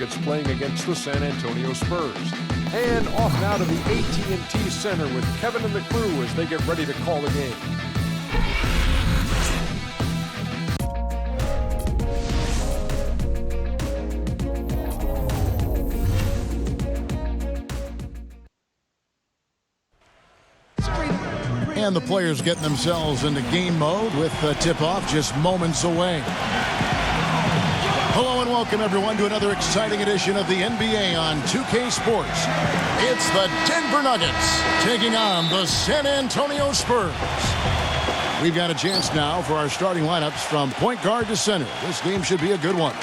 Nuggets playing against the San Antonio Spurs. And off now to the AT&T Center with Kevin and the crew as they get ready to call the game. And the players getting themselves into game mode with the tip-off just moments away. Hello and welcome everyone to another exciting edition of the NBA on 2K Sports. It's the Denver Nuggets taking on the San Antonio Spurs. We've got a chance now for our starting lineups from point guard to center. This game should be a good one.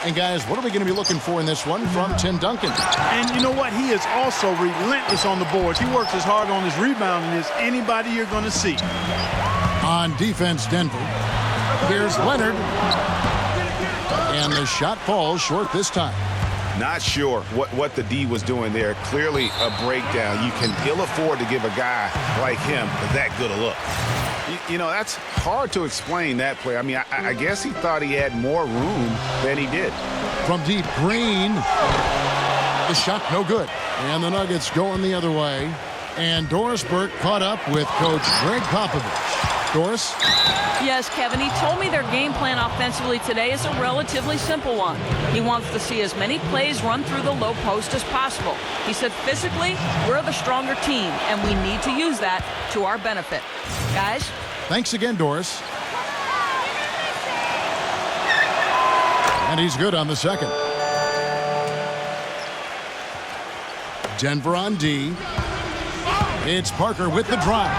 And guys, what are we going to be looking for in this one from Tim Duncan? And you know what? He is also relentless on the boards. He works as hard on his rebounding as anybody you're going to see. On defense, Denver. Here's Leonard. And the shot falls short this time. Not sure what the D was doing there. Clearly a breakdown. You can ill afford to give a guy like him that good a look. You know, that's hard to explain that play. I mean, I guess he thought he had more room than he did. From deep, Green. The shot no good. And the Nuggets going the other way. And Doris Burke caught up with Coach Greg Popovich. Doris? Yes, Kevin, he told me their game plan offensively today is a relatively simple one. He wants to see as many plays run through the low post as possible. He said physically, we're the stronger team, and we need to use that to our benefit. Guys? Thanks again, Doris. And he's good on the second. Denver on D. It's Parker with the drive.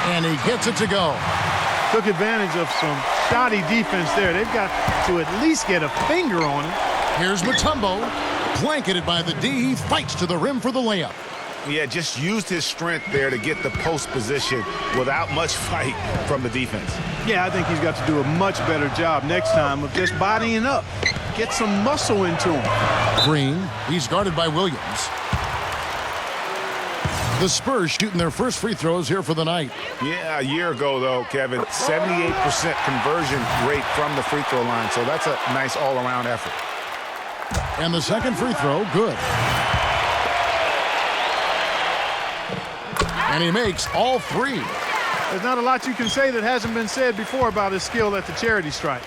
And he gets it to go. Took advantage of some shoddy defense there. They've got to at least get a finger on it. Here's Mutombo. Blanketed by the D. He fights to the rim for the layup. Yeah, just used his strength there to get the post position without much fight from the defense. Yeah, I think he's got to do a much better job next time of just bodying up. Get some muscle into him. Green. He's guarded by Williams. The Spurs shooting their first free throws here for the night. Yeah, a year ago, though, Kevin, 78% conversion rate from the free throw line. So that's a nice all-around effort. And the second free throw, good. And he makes all three. There's not a lot you can say that hasn't been said before about his skill at the charity stripe.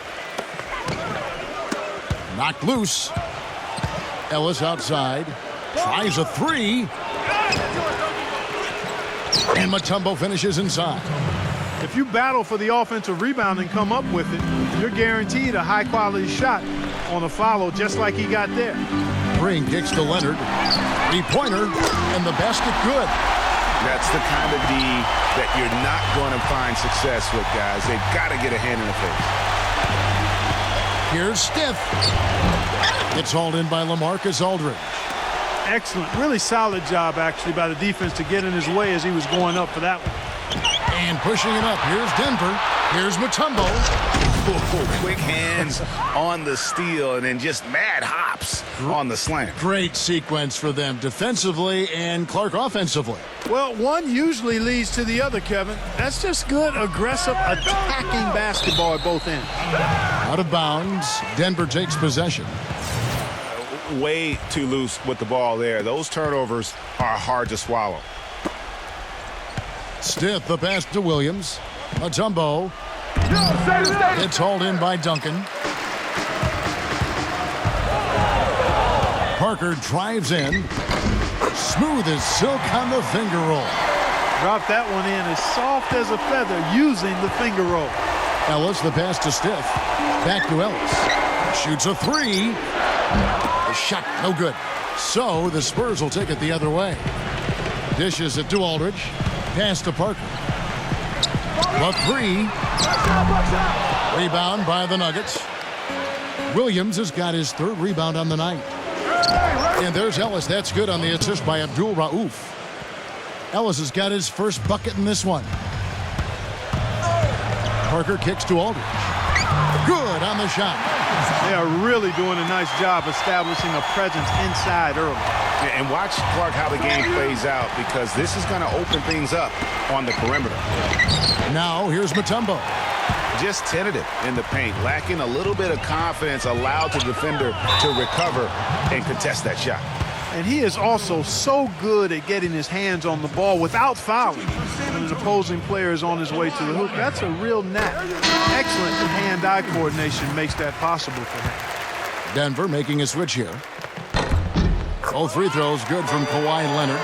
Knocked loose. Ellis outside. Tries a three. And Mutombo finishes inside. If you battle for the offensive rebound and come up with it, you're guaranteed a high-quality shot on a follow just like he got there. Green kicks to Leonard. Three-pointer, and the basket good. That's the kind of D that you're not going to find success with, guys. They've got to get a hand in the face. Here's Stiff. It's hauled in by LaMarcus Aldridge. Excellent. Really solid job, actually, by the defense to get in his way as he was going up for that one. And pushing it up. Here's Denver. Here's Mutombo. Quick hands on the steal and then just mad hops on the slam. Great sequence for them defensively and Clark offensively. Well, one usually leads to the other, Kevin. That's just good, aggressive, attacking basketball at both ends. Out of bounds. Denver takes possession. Way too loose with the ball there. Those turnovers are hard to swallow. Stiff the pass to Williams. Mutombo. It's hauled in by Duncan. Parker drives in. Smooth as silk on the finger roll. Dropped that one in as soft as a feather using the finger roll. Ellis the pass to Stiff. Back to Ellis. Shoots a three. The shot no good. So the Spurs will take it the other way. Dishes it to Aldridge. Pass to Parker. A three. Rebound by the Nuggets. Williams has got his third rebound on the night. And there's Ellis. That's good on the assist by Abdul Rauf. Ellis has got his first bucket in this one. Parker kicks to Aldridge. Good on the shot. They are really doing a nice job establishing a presence inside early. And watch, Clark, how the game plays out, because this is going to open things up on the perimeter. Now here's Mutombo. just tentative in the paint, lacking a little bit of confidence, allowed the defender to recover and contest that shot. And he is also so good at getting his hands on the ball without fouling when an opposing player is on his way to the hoop. That's a real knack. Excellent hand-eye coordination makes that possible for him. Denver making a switch here. Both free throws good from Kawhi Leonard.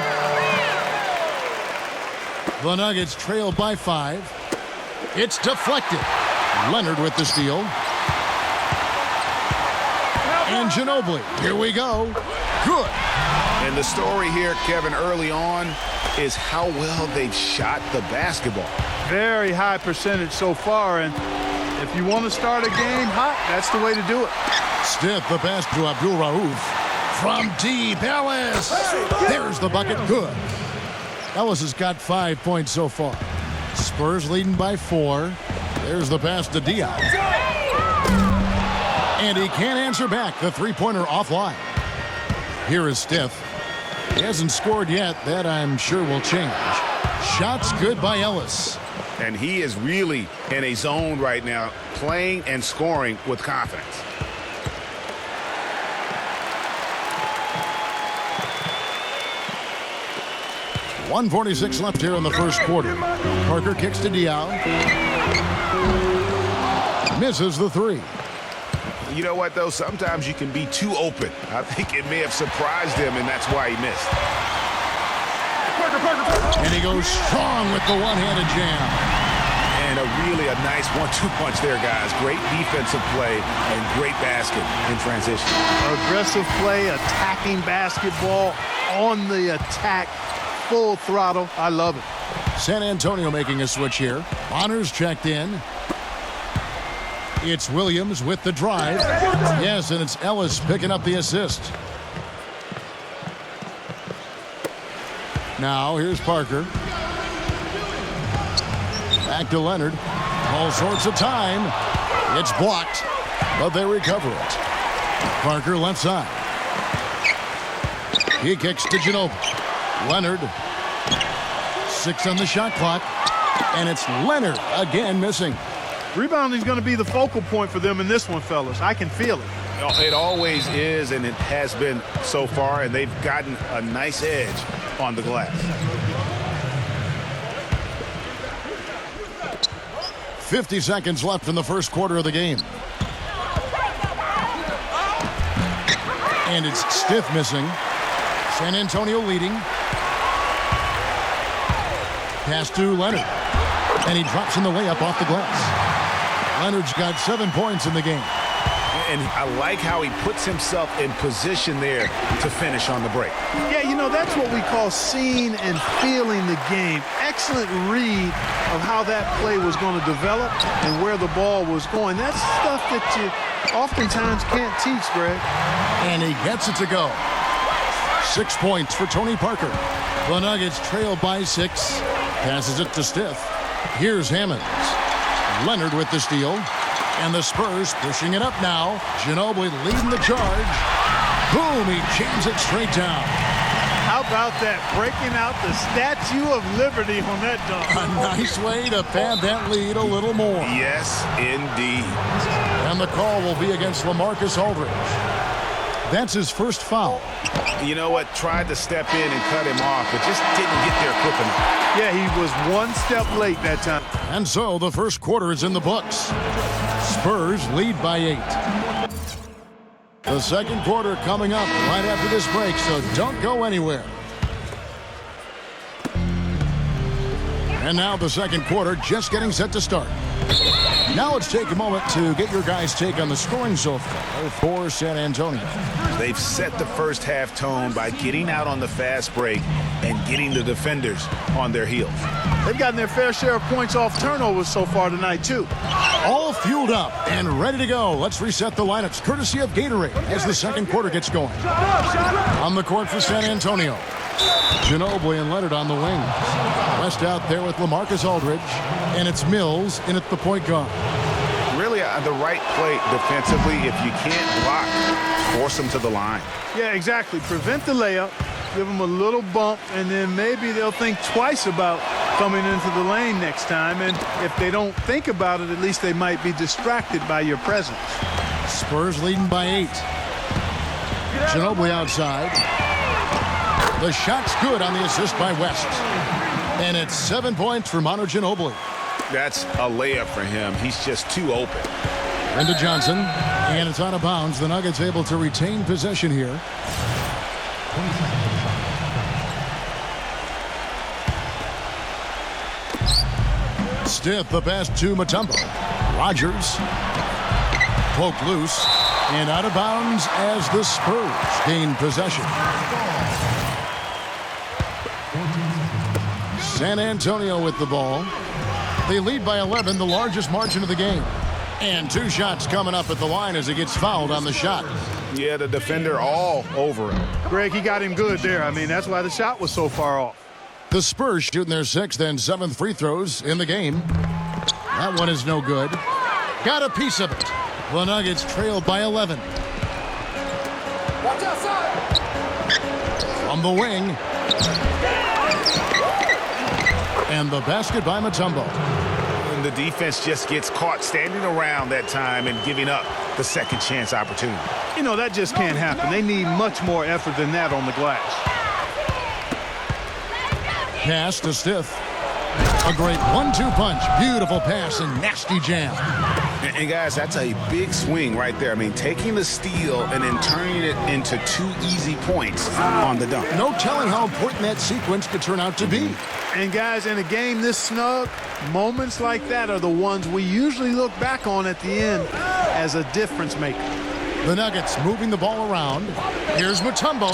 The Nuggets trail by 5. It's deflected. Leonard with the steal. And Ginobili. Here we go. Good. And the story here, Kevin, early on is how well they've shot the basketball. Very high percentage so far, and if you want to start a game hot, that's the way to do it. Stiff the pass to Abdul Rauf. From deep, Ellis. There's the bucket. Good. Ellis has got 5 points so far. Spurs leading by 4. There's the pass to Diaz. And he can't answer back. The three-pointer offline. Here is Stiff. He hasn't scored yet. That, I'm sure, will change. Shots good by Ellis. And he is really in a zone right now, playing and scoring with confidence. .146 left here in the first quarter. Parker kicks to Diaw. Misses the three. You know what, though? Sometimes you can be too open. I think it may have surprised him, and that's why he missed. And he goes strong with the one-handed jam. And a nice 1-2 punch there, guys. Great defensive play and great basket in transition. Aggressive play, attacking basketball, on the attack, full throttle. I love it. San Antonio making a switch here. Honors checked in. It's Williams with the drive. Yes, and it's Ellis picking up the assist. Now, here's Parker. Back to Leonard. All sorts of time. It's blocked, but they recover it. Parker left side. He kicks to Ginobili. Leonard. 6 on the shot clock. And it's Leonard again missing. Rebounding is going to be the focal point for them in this one, fellas. I can feel it. It always is, and it has been so far, and they've gotten a nice edge on the glass. 50 seconds left in the first quarter of the game. And it's Stiff missing. San Antonio leading. Pass to Leonard. And he drops in the layup off the glass. Leonard's got 7 points in the game. And I like how he puts himself in position there to finish on the break. Yeah, you know, that's what we call seeing and feeling the game. Excellent read of how that play was going to develop and where the ball was going. That's stuff that you oftentimes can't teach, Greg. And he gets it to go. 6 points for Tony Parker. The Nuggets trail by 6. Passes it to Stiff. Here's Hammonds. Leonard with the steal. And the Spurs pushing it up now. Ginobili leading the charge. Boom, he jams it straight down. How about that? Breaking out the Statue of Liberty on that dunk. A nice way to pad that lead a little more. Yes, indeed. And the call will be against LaMarcus Aldridge. That's his first foul. You know what? Tried to step in and cut him off, but just didn't get there quick enough. Yeah, he was one step late that time. And so the first quarter is in the books. Spurs lead by 8. The second quarter coming up right after this break, so don't go anywhere. And now the second quarter just getting set to start. Now let's take a moment to get your guys' take on the scoring so far for San Antonio. They've set the first half tone by getting out on the fast break and getting the defenders on their heels. They've gotten their fair share of points off turnovers so far tonight, too. All fueled up and ready to go. Let's reset the lineups courtesy of Gatorade as the second quarter gets going. On the court for San Antonio. Ginobili and Leonard on the wings. West out there with LaMarcus Aldridge. And it's Mills in at the point guard. Really the right play defensively. If you can't block, force them to the line. Yeah, exactly. Prevent the layup. Give them a little bump, and then maybe they'll think twice about coming into the lane next time. And if they don't think about it, at least they might be distracted by your presence. Spurs leading by 8. Ginobili outside. The shot's good on the assist by West. And it's 7 points for Manu Ginobili. That's a layup for him. He's just too open. Into Johnson. And it's out of bounds. The Nuggets able to retain possession here. Stiff the pass to Mutombo. Rogers. Poked loose. And out of bounds as the Spurs gain possession. San Antonio with the ball. They lead by 11, the largest margin of the game. And 2 shots coming up at the line as he gets fouled on the shot. Yeah, the defender all over him. Greg, he got him good there. I mean, that's why the shot was so far off. The Spurs shooting their 6th and 7th free throws in the game. That one is no good. Got a piece of it. The Nuggets trail by 11. From the wing. And the basket by Mutombo. And the defense just gets caught standing around that time and giving up the second chance opportunity. You know, that just can't happen. They need much more effort than that on the glass. Pass to Stiff. A great 1-2 punch. Beautiful pass and nasty jam. And guys, that's a big swing right there. I mean, taking the steal and then turning it into 2 easy points on the dunk. No telling how important that sequence could turn out to be. And guys, in a game this snug, moments like that are the ones we usually look back on at the end as a difference maker. The Nuggets moving the ball around. Here's Mutombo.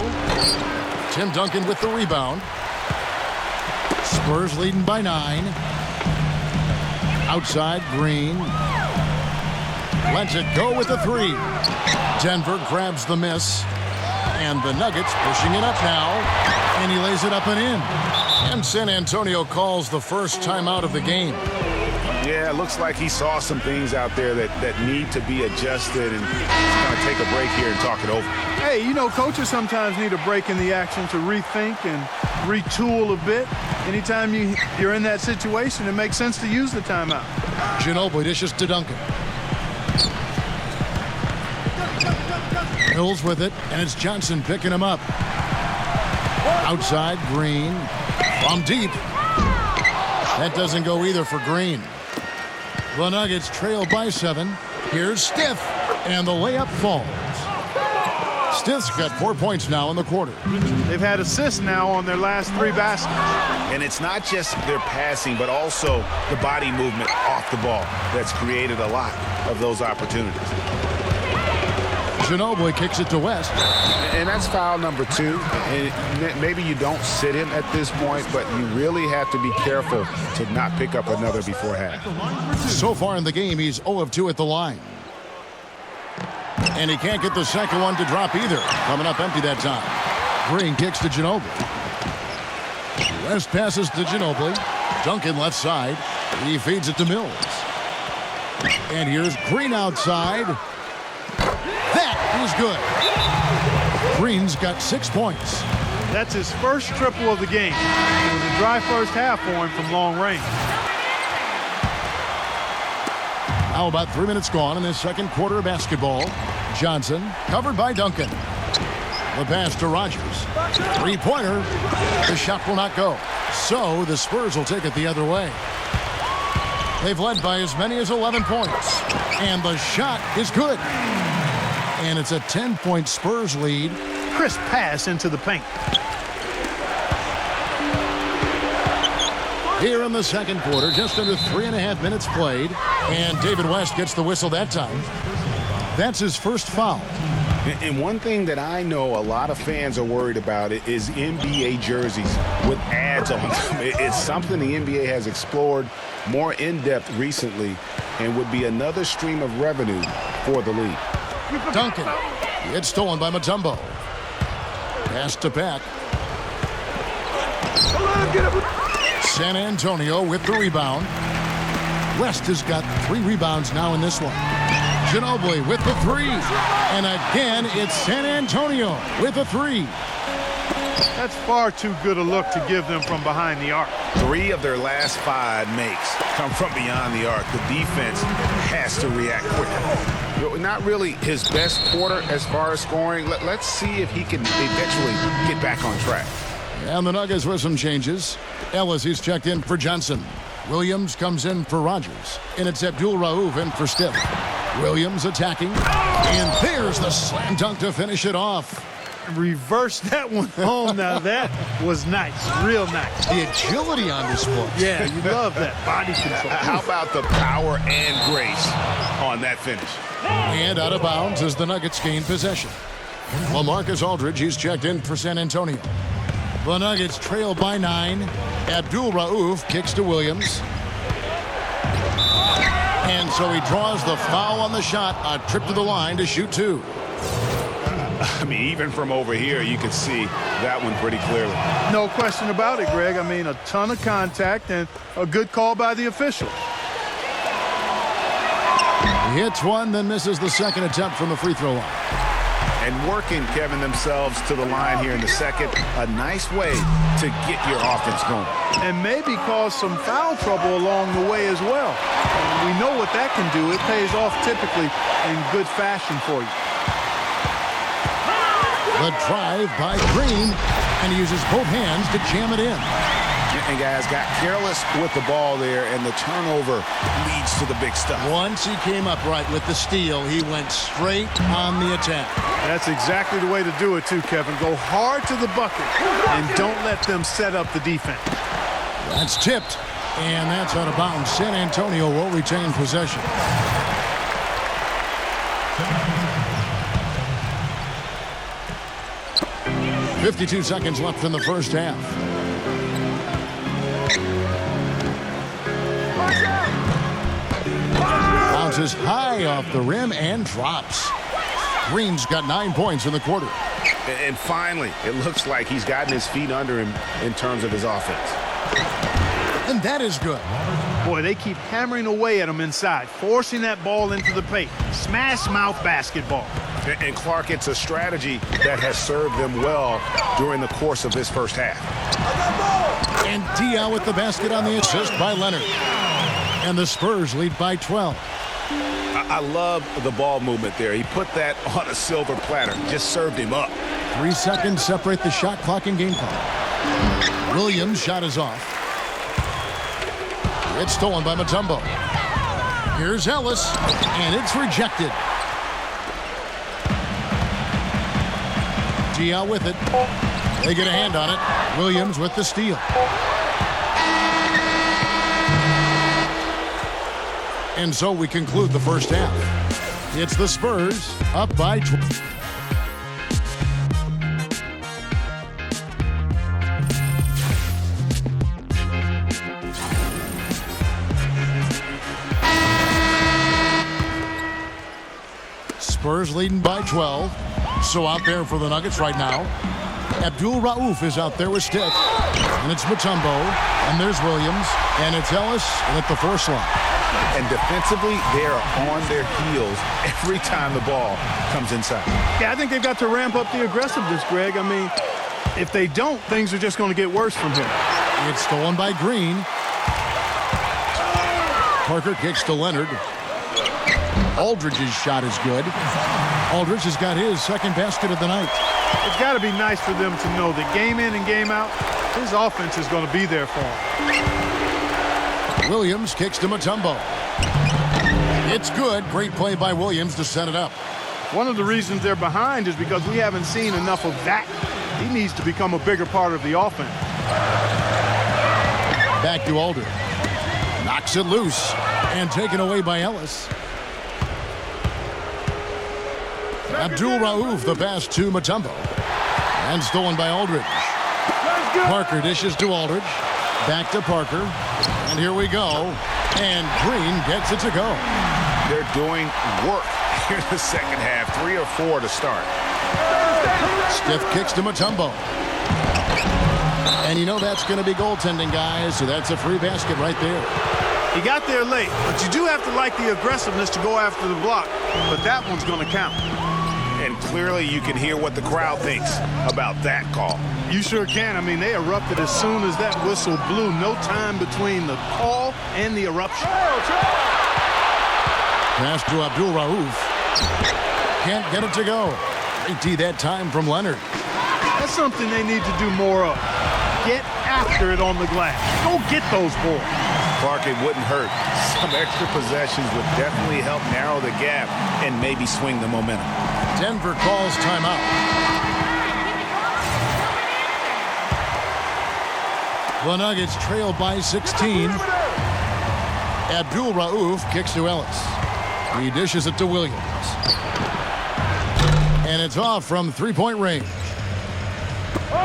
Tim Duncan with the rebound. Spurs leading by 9. Outside, Green. Lets it go with the 3. Denver grabs the miss. And the Nuggets pushing it up now. And he lays it up and in. And San Antonio calls the first timeout of the game. Yeah, it looks like he saw some things out there that need to be adjusted, and he's going to take a break here and talk it over. Hey, you know, coaches sometimes need a break in the action to rethink and retool a bit. Anytime you're in that situation, it makes sense to use the timeout. Ginobili dishes to Duncan. Hills with it, and it's Johnson picking him up. Outside, Green. From deep. That doesn't go either for Green. The Nuggets trail by 7. Here's Stiff, and the layup falls. Stiff's got 4 points now in the quarter. They've had assists now on their last 3 baskets. And it's not just their passing, but also the body movement off the ball that's created a lot of those opportunities. Ginobili kicks it to West. And that's foul number 2. And maybe you don't sit him at this point, but you really have to be careful to not pick up another before half. So far in the game, he's 0 of 2 at the line. And he can't get the second one to drop either. Coming up empty that time. Green kicks to Ginobili. West passes to Ginobili. Duncan left side. He feeds it to Mills. And here's Green outside. That is good. Green's got 6 points. That's his first triple of the game. It was a dry first half for him from long range. Now about 3 minutes gone in this second quarter of basketball. Johnson covered by Duncan. The pass to Rogers. 3-pointer. The shot will not go. So the Spurs will take it the other way. They've led by as many as 11 points. And the shot is good. And it's a 10-point Spurs lead. Crisp pass into the paint. Here in the second quarter, just under 3.5 minutes played. And David West gets the whistle that time. That's his first foul. And one thing that I know a lot of fans are worried about is NBA jerseys with ads on them. It's something the NBA has explored more in-depth recently and would be another stream of revenue for the league. Duncan. It's stolen by Mutombo. Pass to Peck. San Antonio with the rebound. West has got 3 rebounds now in this one. Ginobili with the 3. And again, it's San Antonio with a 3. That's far too good a look to give them from behind the arc. 3 of their last 5 makes come from beyond the arc. The defense has to react quicker. Not really his best quarter as far as scoring. Let's see if he can eventually get back on track. And the Nuggets with some changes. Ellis is checked in for Johnson. Williams comes in for Rogers. And it's Abdul Rauf in for Stiff. Williams attacking. And there's the slam dunk to finish it off. Reverse that one home. Now that was nice. Real nice. The agility on display. Yeah, you love that body control. How about the power and grace on that finish? And out of bounds as the Nuggets gain possession. LaMarcus Aldridge, he's checked in for San Antonio. The Nuggets trail by 9. Abdul Rauf kicks to Williams. And so he draws the foul on the shot. A trip to the line to shoot 2. I mean, even from over here, you can see that one pretty clearly. No question about it, Greg. I mean, a ton of contact and a good call by the official. He hits one, then misses the second attempt from the free throw line. And working, Kevin, themselves to the line here in the second. A nice way to get your offense going. And maybe cause some foul trouble along the way as well. We know what that can do. It pays off typically in good fashion for you. The drive by Green, and he uses both hands to jam it in. And guys got careless with the ball there, and the turnover leads to the big stuff. Once he came up right with the steal, he went straight on the attack. That's exactly the way to do it too, Kevin. Go hard to the bucket and don't let them set up the defense. That's tipped, and that's out of bounds. San Antonio will retain possession. .52 seconds left in the first half. Bounces high off the rim and drops. Green's got 9 points in the quarter. And finally, it looks like he's gotten his feet under him in terms of his offense. And that is good. Boy, they keep hammering away at him inside, forcing that ball into the paint. Smash mouth basketball. And Clark, it's a strategy that has served them well during the course of this first half. And Diaw with the basket on the assist by Leonard. And the Spurs lead by 12. I love the ball movement there. He put that on a silver platter. Just served him up. 3 seconds separate the shot clock and game clock. Williams' shot is off. It's stolen by Mutombo. Here's Ellis, and it's rejected. Diaw with it. They get a hand on it. Williams with the steal. And so we conclude the first half. It's the Spurs up by 12. Spurs leading by 12. So out there for the Nuggets right now. Abdul Rauf is out there with Stick. And it's Mutombo. And there's Williams. And it's Ellis at the 4 slot. And defensively, they are on their heels every time the ball comes inside. Yeah, I think they've got to ramp up the aggressiveness, Greg. I mean, if they don't, things are just going to get worse from here. It's stolen by Green. Parker kicks to Leonard. Aldridge's shot is good. Aldridge has got his second basket of the night. It's got to be nice for them to know that game in and game out, his offense is going to be there for him. Williams kicks to Mutombo. It's good. Great play by Williams to set it up. One of the reasons they're behind is because we haven't seen enough of that. He needs to become a bigger part of the offense. Back to Aldridge. Knocks it loose and taken away by Ellis. Abdul Rauf the pass to Mutombo. And stolen by Aldridge. Parker dishes to Aldridge. Back to Parker. And here we go. And Green gets it to go. They're doing work here in the second half. 3 or 4 to start. Stiff kicks to Mutombo. And you know that's going to be goaltending, guys. So that's a free basket right there. He got there late, but you do have to like the aggressiveness to go after the block. But that one's going to count. And clearly you can hear what the crowd thinks about that call. You sure can. I mean, they erupted as soon as that whistle blew. No time between the call and the eruption. Pass to Abdul Rauf. Can't get it to go. Great D that time from Leonard. That's something they need to do more of. Get after it on the glass. Go get those balls. Clark, it wouldn't hurt. Some extra possessions would definitely help narrow the gap and maybe swing the momentum. Denver calls timeout. The Nuggets trail by 16. Abdul Rauf kicks to Ellis. He dishes it to Williams. And it's off from three-point range.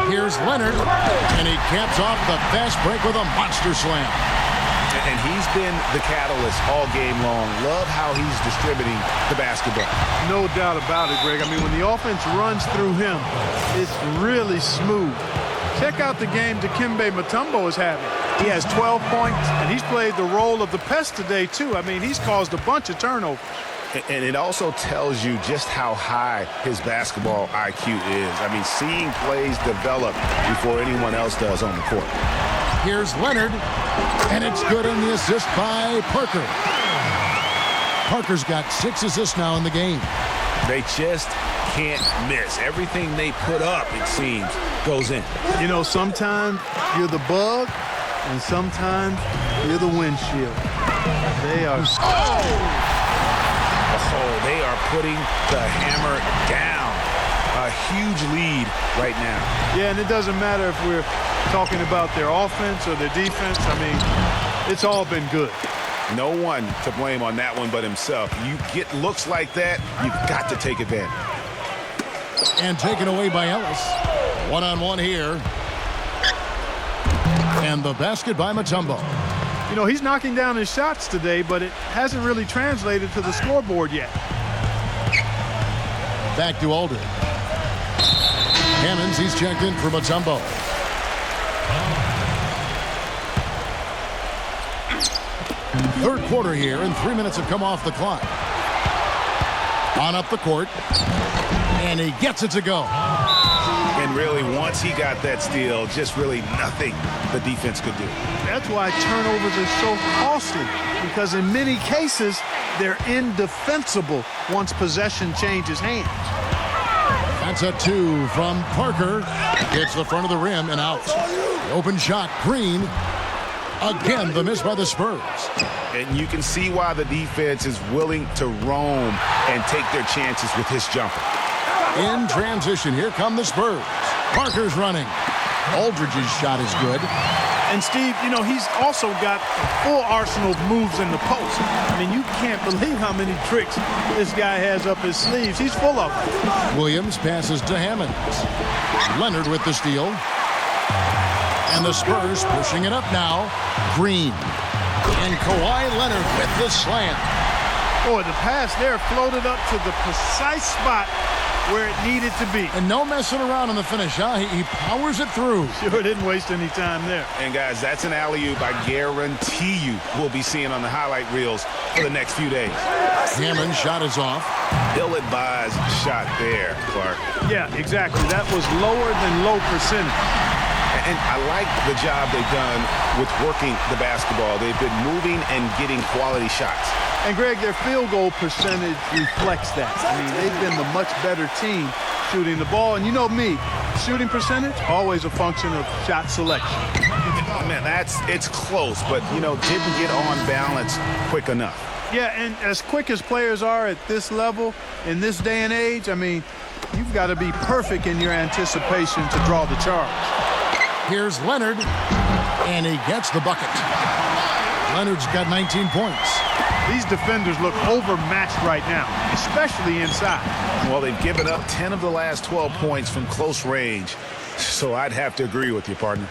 Here's Leonard, and he caps off the fast break with a monster slam. And he's been the catalyst all game long. Love how he's distributing the basketball. No doubt about it, Greg. I mean, when the offense runs through him, it's really smooth. Check out the game Dikembe Mutombo is having. He has 12 points, and he's played the role of the pest today, too. I mean, he's caused a bunch of turnovers. And it also tells you just how high his basketball IQ is. I mean, seeing plays develop before anyone else does on the court. Here's Leonard, and it's good on the assist by Parker. Parker's got 6 assists now in the game. They just can't miss. Everything they put up, it seems, goes in. You know, sometimes you're the bug, and sometimes you're the windshield. They are... Oh, they are putting the hammer down. A huge lead right now. Yeah, and it doesn't matter if we're talking about their offense or their defense. I mean, it's all been good. No one to blame on that one but himself. You get looks like that, you've got to take advantage. And taken away by Ellis. One-on-one here. And the basket by Mutombo. You know, he's knocking down his shots today, but it hasn't really translated to the scoreboard yet. Back to Aldridge. Hammonds, he's checked in for Mutombo. Third quarter here, and 3 minutes have come off the clock. On up the court, and he gets it to go. And really, once he got that steal, just really nothing the defense could do. That's why turnovers are so costly, because in many cases, they're indefensible once possession changes hands. That's a 2 from Parker. Hits the front of the rim and out. The open shot, Green. Again, the miss by the Spurs. And you can see why the defense is willing to roam and take their chances with his jumper. In transition, here come the Spurs. Parker's running. Aldridge's shot is good. And Steve, you know, he's also got a full arsenal of moves in the post. I mean, you can't believe how many tricks this guy has up his sleeves. He's full of them. Williams passes to Hammonds. Leonard with the steal. And the Spurs pushing it up now. Green. And Kawhi Leonard with the slam. Boy, the pass there floated up to the precise spot where it needed to be. And no messing around on the finish, huh? He powers it through. Sure didn't waste any time there. And guys, that's an alley-oop I guarantee you we'll be seeing on the highlight reels for the next few days. Hammond's shot is off. Ill-advised shot there, Clark. Yeah, exactly. That was lower than low percentage. And I like the job they've done with working the basketball. They've been moving and getting quality shots. And, Greg, their field goal percentage reflects that. I mean, they've been the much better team shooting the ball. And you know me, shooting percentage, always a function of shot selection. Man, it's close, but, you know, didn't get on balance quick enough. Yeah, and as quick as players are at this level, in this day and age, I mean, you've got to be perfect in your anticipation to draw the charge. Here's Leonard, and he gets the bucket. Leonard's got 19 points. These defenders look overmatched right now, especially inside. Well, they've given up 10 of the last 12 points from close range, so I'd have to agree with you, partner.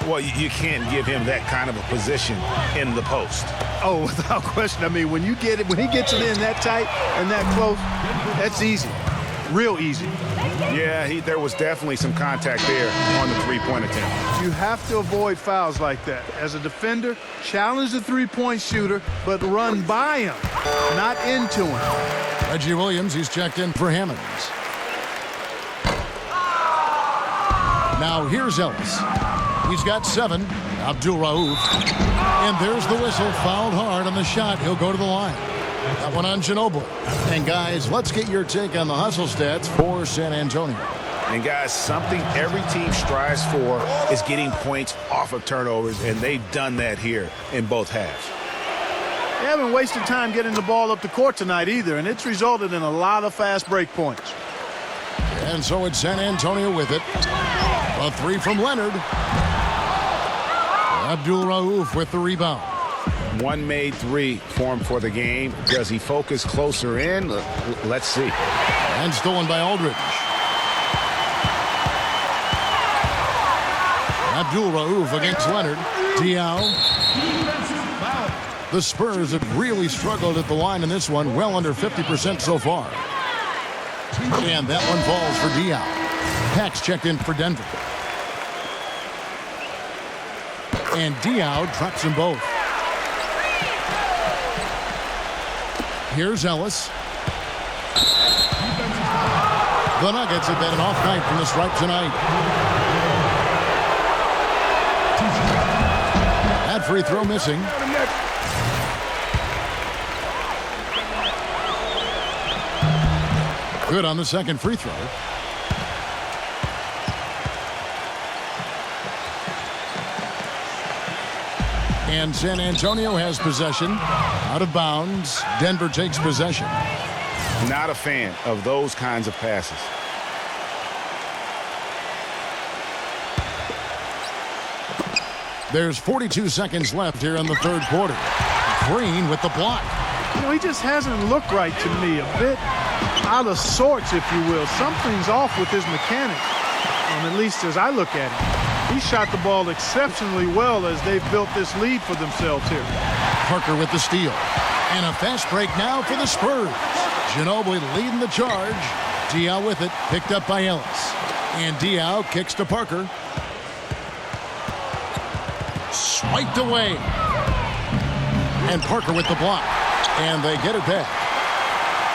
Well, you can't give him that kind of a position in the post. Oh, without question. I mean, when he gets it in that tight and that close, that's easy. Real easy. Yeah, there was definitely some contact there on the three-point attempt. You have to avoid fouls like that. As a defender, challenge the three-point shooter, but run by him, not into him. Reggie Williams, he's checked in for Hammonds. Now here's Ellis. He's got 7. Abdul Rauf. And there's the whistle. Fouled hard on the shot. He'll go to the line. That one on Ginobili. And guys, let's get your take on the hustle stats for San Antonio. And guys, something every team strives for is getting points off of turnovers, and they've done that here in both halves. They haven't wasted time getting the ball up the court tonight either, and it's resulted in a lot of fast break points. And so it's San Antonio with it. A 3 from Leonard. Abdul Rauf with the rebound. One made 3 for him for the game. Does he focus closer in? Let's see. And stolen by Aldridge. Abdul Rauf against Leonard. Diaw. The Spurs have really struggled at the line in this one, well under 50% so far. And that one falls for Diaw. Pax checked in for Denver. And Diaw drops them both. Here's Ellis. The Nuggets have had an off night from the stripe tonight. That free throw missing. Good on the second free throw. And San Antonio has possession. Out of bounds. Denver takes possession. Not a fan of those kinds of passes. There's 42 seconds left here in the third quarter. Green with the block. You know, he just hasn't looked right to me. A bit out of sorts, if you will. Something's off with his mechanics, at least as I look at it. He shot the ball exceptionally well as they've built this lead for themselves here. Parker with the steal. And a fast break now for the Spurs. Ginobili leading the charge. Diaw with it, picked up by Ellis. And Diaw kicks to Parker. Swiped away. And Parker with the block. And they get it back.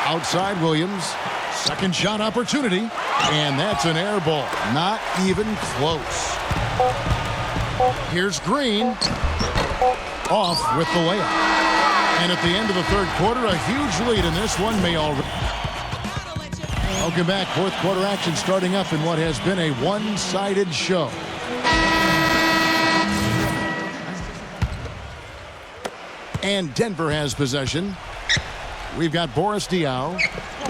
Outside Williams. Second shot opportunity. And that's an air ball. Not even close. Here's Green. Off with the layup. And at the end of the third quarter, a huge lead in this one may already. Welcome back. Fourth quarter action starting up in what has been a one-sided show. And Denver has possession. We've got Boris Diaw.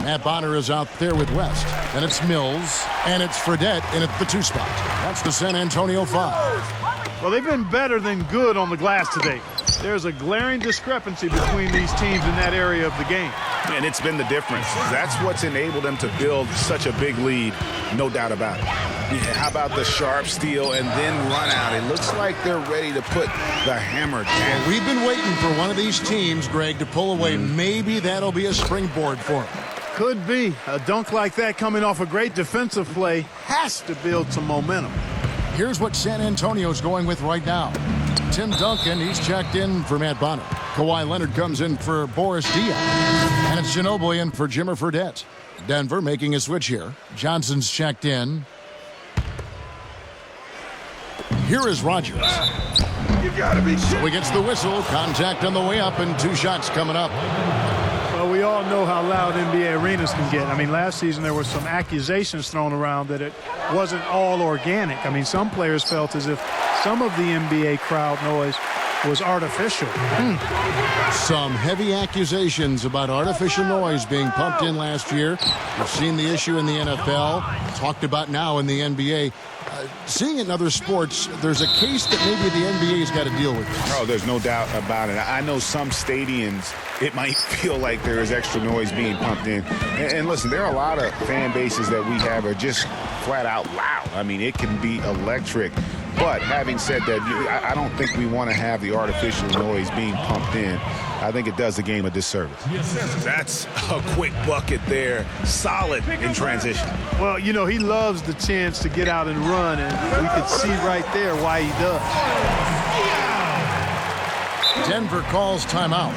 Matt Bonner is out there with West. Then it's Mills. And it's Fredette in at the 2 spot. That's the San Antonio 5. Well, they've been better than good on the glass today. There's a glaring discrepancy between these teams in that area of the game. And it's been the difference. That's what's enabled them to build such a big lead, no doubt about it. How about the sharp steal and then run out? It looks like they're ready to put the hammer down. We've been waiting for one of these teams, Greg, to pull away. Maybe that'll be a springboard for them. Could be. A dunk like that coming off a great defensive play has to build some momentum. Here's what San Antonio's going with right now. Tim Duncan, he's checked in for Matt Bonner. Kawhi Leonard comes in for Boris Diaw. And it's Ginobili in for Jimmer Fredette. Denver making a switch here. Johnson's checked in. Here is Rogers. You gotta be So he gets the whistle. Contact on the way up and 2 shots coming up. Well, we all know how loud NBA arenas can get. I mean, last season there were some accusations thrown around that it wasn't all organic. I mean, some players felt as if some of the NBA crowd noise was artificial. Some heavy accusations about artificial noise being pumped in last year. We've seen the issue in the NFL, talked about now in the NBA. Seeing in other sports, there's a case that maybe the NBA's got to deal with this. Oh, there's no doubt about it. I know some stadiums, it might feel like there is extra noise being pumped in. And listen, there are a lot of fan bases that we have are just flat out loud. I mean, it can be electric. But having said that, I don't think we want to have the artificial noise being pumped in. I think it does the game a disservice. That's a quick bucket there. Solid in transition. Well, you know, he loves the chance to get out and run, and we could see right there why he does. Denver calls timeout.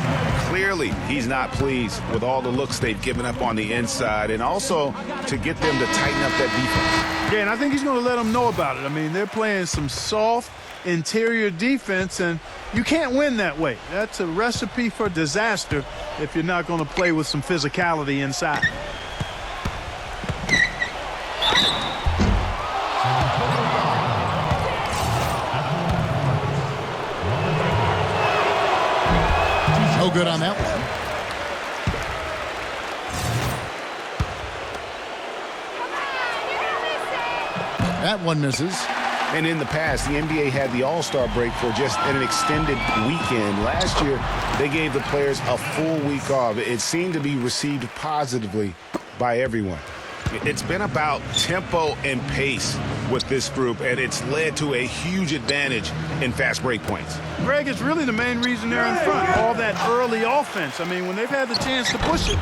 Clearly, he's not pleased with all the looks they've given up on the inside, and also to get them to tighten up that defense. Yeah, and I think he's going to let them know about it. I mean, they're playing some soft interior defense, and you can't win that way. That's a recipe for disaster if you're not going to play with some physicality inside. No good on that one. That one misses. And in the past, the NBA had the All-Star break for just an extended weekend. Last year, they gave the players a full week off. It seemed to be received positively by everyone. It's been about tempo and pace with this group, and it's led to a huge advantage in fast break points. Greg, it's really the main reason they're in front. All that early offense. I mean, when they've had the chance to push it,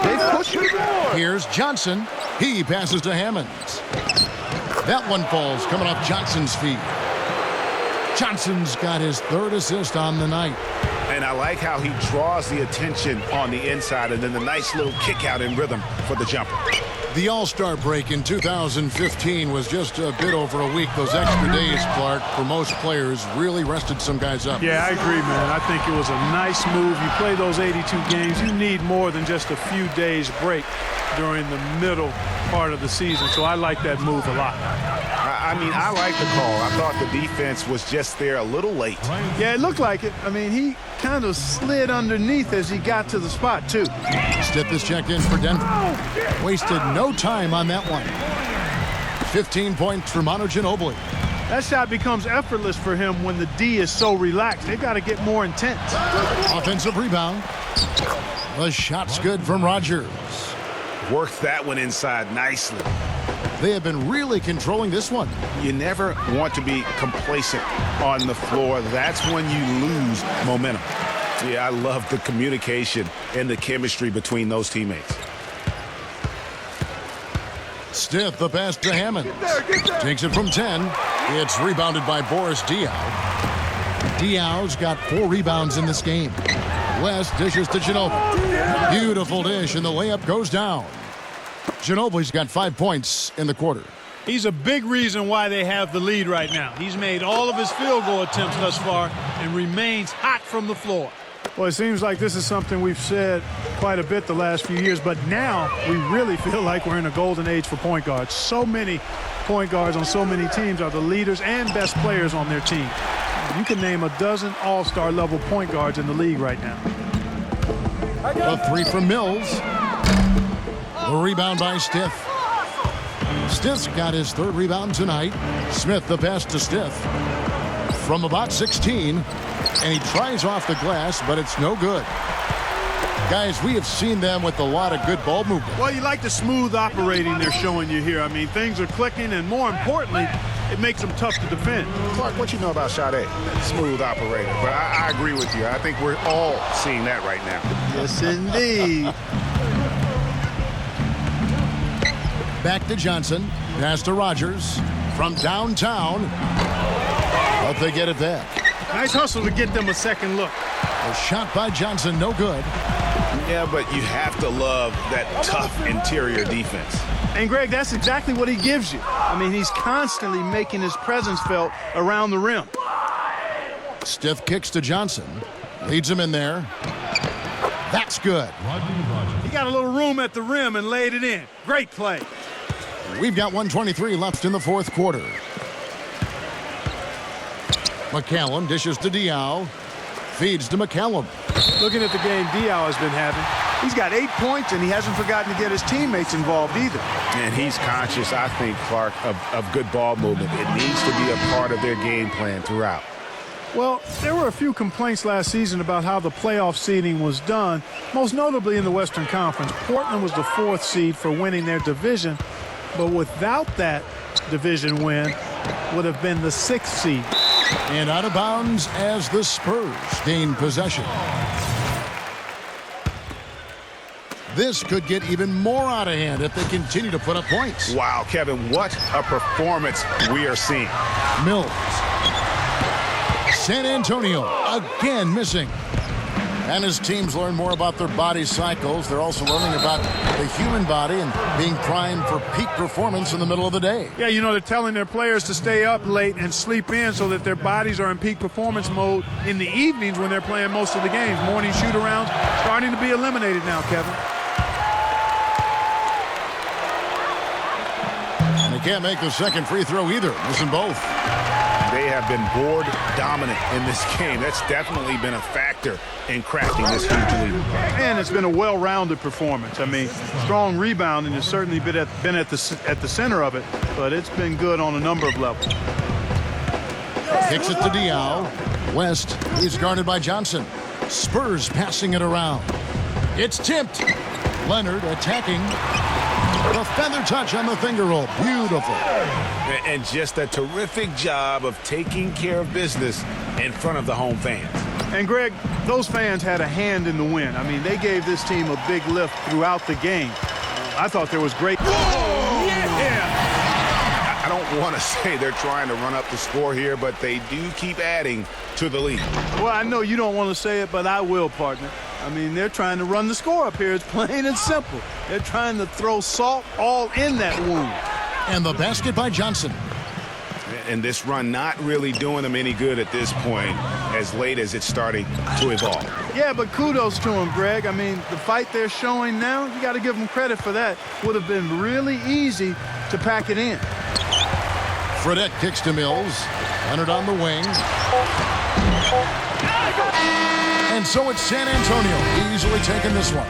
they push it. Here's Johnson. He passes to Hammonds. That one falls coming off Johnson's feet. Johnson's got his third assist on the night. And I like how he draws the attention on the inside, and then the nice little kick out in rhythm for the jumper. The All-Star break in 2015 was just a bit over a week. Those extra days, Clark, for most players, really rested some guys up. Yeah, I agree, man. I think it was a nice move. You play those 82 games, you need more than just a few days break during the middle part of the season. So I like that move a lot. I mean, I like the call. I thought the defense was just there a little late. Yeah, it looked like it. I mean, he kind of slid underneath as he got to the spot, too. Stiff is checked in for Denver. Wasted no time on that one. 15 points for Manu Ginobili. That shot becomes effortless for him when the D is so relaxed. They've got to get more intense. Offensive rebound. The shot's good from Rogers. Worked that one inside nicely. They have been really controlling this one. You never want to be complacent on the floor. That's when you lose momentum. Yeah, I love the communication and the chemistry between those teammates. Stiff the pass to Hammond. Takes it from 10. It's rebounded by Boris Diaw. Diaw's got 4 rebounds in this game. West dishes to Ginobili. Beautiful dish, and the layup goes down. Ginobili's got 5 points in the quarter. He's a big reason why they have the lead right now. He's made all of his field goal attempts thus far and remains hot from the floor. Well, it seems like this is something we've said quite a bit the last few years, but now we really feel like we're in a golden age for point guards. So many point guards on so many teams are the leaders and best players on their team. You can name a dozen all-star level point guards in the league right now. A 3 from Mills. The rebound by Stiff. Stiff's got his 3rd rebound tonight. Smith the pass to Stiff from about 16, and he tries off the glass, but it's no good. Guys, we have seen them with a lot of good ball movement. Well, you like the smooth operating they're showing you here. I mean, things are clicking, and more importantly, it makes them tough to defend. Clark, what you know about Sade? Smooth operator. But I agree with you. I think we're all seeing that right now. Yes, indeed. Back to Johnson. Pass to Rogers from downtown. But they get it back. Nice hustle to get them a second look. A shot by Johnson, no good. Yeah, but you have to love that tough interior defense. And, Greg, that's exactly what he gives you. I mean, he's constantly making his presence felt around the rim. Stiff kicks to Johnson. Leads him in there. That's good. He got a little room at the rim and laid it in. Great play. We've got 1:23 left in the 4th quarter. McCallum dishes to Diaw. Feeds to McCallum. Looking at the game Diaw has been having, he's got 8 points, and he hasn't forgotten to get his teammates involved either. And he's conscious, I think, Clark, of good ball movement. It needs to be a part of their game plan throughout. Well, there were a few complaints last season about how the playoff seeding was done, most notably in the Western Conference. Portland was the 4th seed for winning their division, but without that division win, would have been the 6th seed. And out of bounds as the Spurs gain possession. This could get even more out of hand if they continue to put up points. Wow, Kevin, what a performance we are seeing. Mills. San Antonio again missing. And as teams learn more about their body cycles, they're also learning about the human body and being primed for peak performance in the middle of the day. Yeah, you know, they're telling their players to stay up late and sleep in so that their bodies are in peak performance mode in the evenings when they're playing most of the games. Morning shoot-arounds starting to be eliminated now, Kevin. And they can't make the second free throw either, missing both. They have been board dominant in this game. That's definitely been a factor in cracking this huge lead. And it's been a well-rounded performance. I mean, strong rebounding has certainly been at the center of it, but it's been good on a number of levels. Kicks it to Diaw. West is guarded by Johnson. Spurs passing it around. It's tipped. Leonard attacking. The feather touch on the finger roll. Beautiful. And just a terrific job of taking care of business in front of the home fans. And, Greg, those fans had a hand in the win. I mean, they gave this team a big lift throughout the game. I thought there was great... Whoa! Yeah! I don't want to say they're trying to run up the score here, but they do keep adding to the lead. Well, I know you don't want to say it, but I will, partner. I mean, they're trying to run the score up here. It's plain and simple. They're trying to throw salt all in that wound. And the basket by Johnson. And this run not really doing them any good at this point, as late as it's starting to evolve. Yeah, but kudos to them, Greg. I mean, the fight they're showing now, you got to give them credit for that. Would have been really easy to pack it in. Fredette kicks to Mills. Leonard on the wing. And so it's San Antonio easily taking this one.